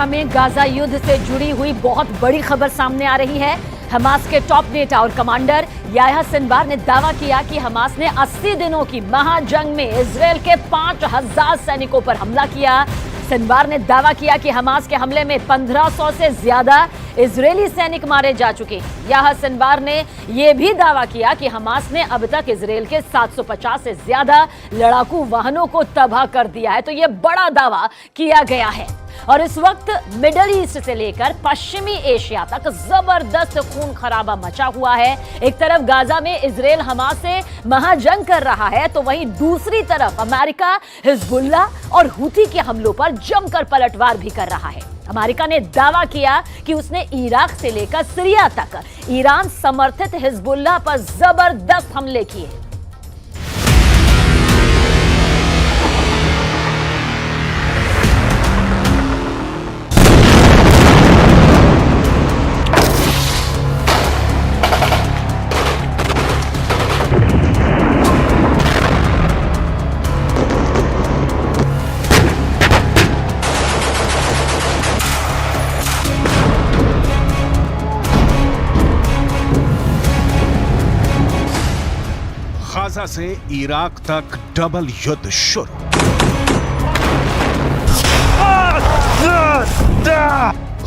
America में Gaza युद्ध से जुड़ी हुई बहुत बड़ी खबर सामने आ रही है। हमास के टॉप नेता और कमांडर याह्या सिनवार ने दावा किया कि हमास ने 80 दिनों की महाजंग में इजरायल के 5000 सैनिकों पर हमला किया। सिनवार ने दावा किया कि हमास के हमले में 1500 से ज्यादा इजरायली सैनिक मारे जा चुके हैं। याह्या सिनवार ने यह भी दावा किया कि हमास ने अब तक इजरायल के 750 से ज्यादा लड़ाकू वाहनों को तबाह कर दिया है। तो यह बड़ा दावा किया गया है और इस वक्त मिडिल ईस्ट से लेकर पश्चिमी एशिया तक जबरदस्त खून खराबा मचा हुआ है। एक तरफ गाजा में इजरायल हमास से महाजंग कर रहा है, तो वहीं दूसरी तरफ अमेरिका हिजबुल्ला और हूथी के हमलों पर जमकर पलटवार भी कर रहा है। अमेरिका ने दावा किया कि उसने इराक से लेकर सीरिया तक ईरान समर्थित हिजबुल्ला पर जबरदस्त हमले किए। गाजा से इराक तक डबल युद्ध शुरू।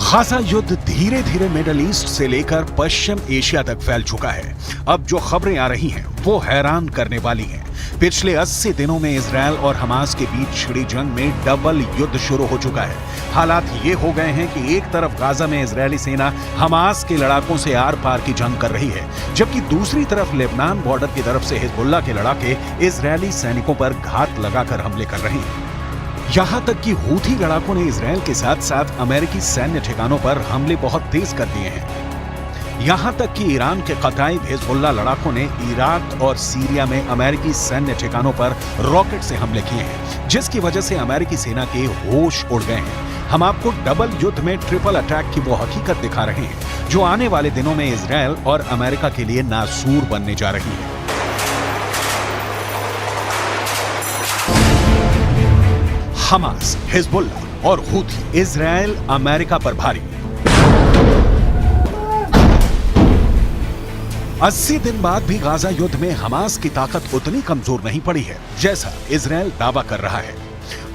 गाजा युद्ध धीरे धीरे मिडिल ईस्ट से लेकर पश्चिम एशिया तक फैल चुका है। अब जो खबरें आ रही हैं वो हैरान करने वाली हैं। पिछले 80 दिनों में इजरायल और हमास के बीच छिड़ी जंग में डबल युद्ध शुरू हो चुका है। हालात ये हो गए हैं कि एक तरफ गाजा में इजरायली सेना हमास के लड़ाकों से आर पार की जंग कर रही है, जबकि दूसरी तरफ लेबनान बॉर्डर की तरफ से हिजबुल्ला के लड़ाके इजरायली सैनिकों पर घात लगाकर हमले कर रहे हैं। यहां तक कि हूथी लड़ाकों ने इजरायल के साथ साथ अमेरिकी सैन्य ठिकानों पर हमले बहुत तेज कर दिए हैं। यहां तक कि ईरान के कताइब हिजबुल्ला लड़ाकों ने इराक और सीरिया में अमेरिकी सैन्य ठिकानों पर रॉकेट से हमले किए हैं, जिसकी वजह से अमेरिकी सेना के होश उड़ गए हैं। हम आपको डबल युद्ध में ट्रिपल अटैक की वो हकीकत दिखा रहे हैं जो आने वाले दिनों में इजरायल और अमेरिका के लिए नासूर बनने जा रही है। हमास, हिजबुल्ला और हूथी इजरायल अमेरिका पर भारी। 80 दिन बाद भी गाजा युद्ध में हमास की ताकत उतनी कमजोर नहीं पड़ी है जैसा इजरायल दावा कर रहा है।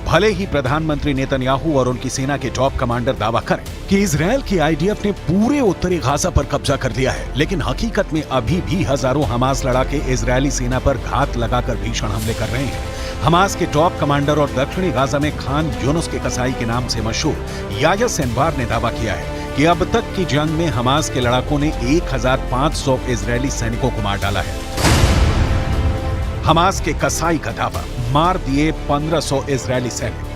भले ही प्रधानमंत्री नेतन्याहू और उनकी सेना के टॉप कमांडर दावा करें कि इजरायल की आईडीएफ ने पूरे उत्तरी गाजा पर कब्जा कर लिया है, लेकिन हकीकत में अभी भी हजारों हमास लड़ाके इजरायली सेना पर घात लगाकर भीषण हमले कर रहे हैं। हमास के टॉप कमांडर और दक्षिणी गाजा में खान यूनुस के कसाई के नाम से मशहूर याह्या सिनवार ने दावा किया है कि अब तक की जंग में हमास के लड़ाकों ने 1500 इजरायली सैनिकों को मार डाला है। हमास के कसाई का दावा, मार दिए 1500 इजरायली सैनिक।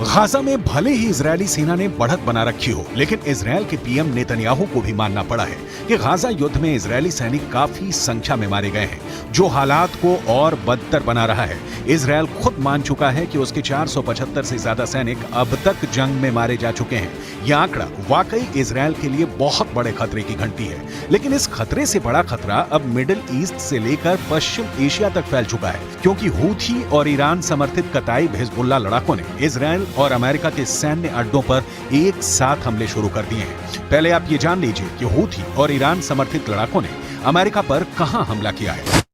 गाजा में भले ही इजरायली सेना ने बढ़त बना रखी हो, लेकिन इजरायल के पीएम नेतन्याहू को भी मानना पड़ा है कि गाजा युद्ध में इजरायली सैनिक काफी संख्या में मारे गए हैं, जो हालात को और बदतर बना रहा है। इजरायल खुद मान चुका है कि उसके 475 से ज्यादा सैनिक अब तक जंग में मारे जा चुके हैं। यह आंकड़ा वाकई इजरायल के लिए बहुत बड़े खतरे की घंटी है, लेकिन इस खतरे से बड़ा खतरा अब मिडिल ईस्ट से लेकर पश्चिम एशिया तक फैल चुका है, क्योंकि हूथी और ईरान समर्थित कताइब हिजबुल्ला लड़ाकों ने इजरायल और अमेरिका के सैन्य अड्डों पर एक साथ हमले शुरू कर दिए हैं। पहले आप ये जान लीजिए कि हूथी और ईरान समर्थित लड़ाकों ने अमेरिका पर कहां हमला किया है।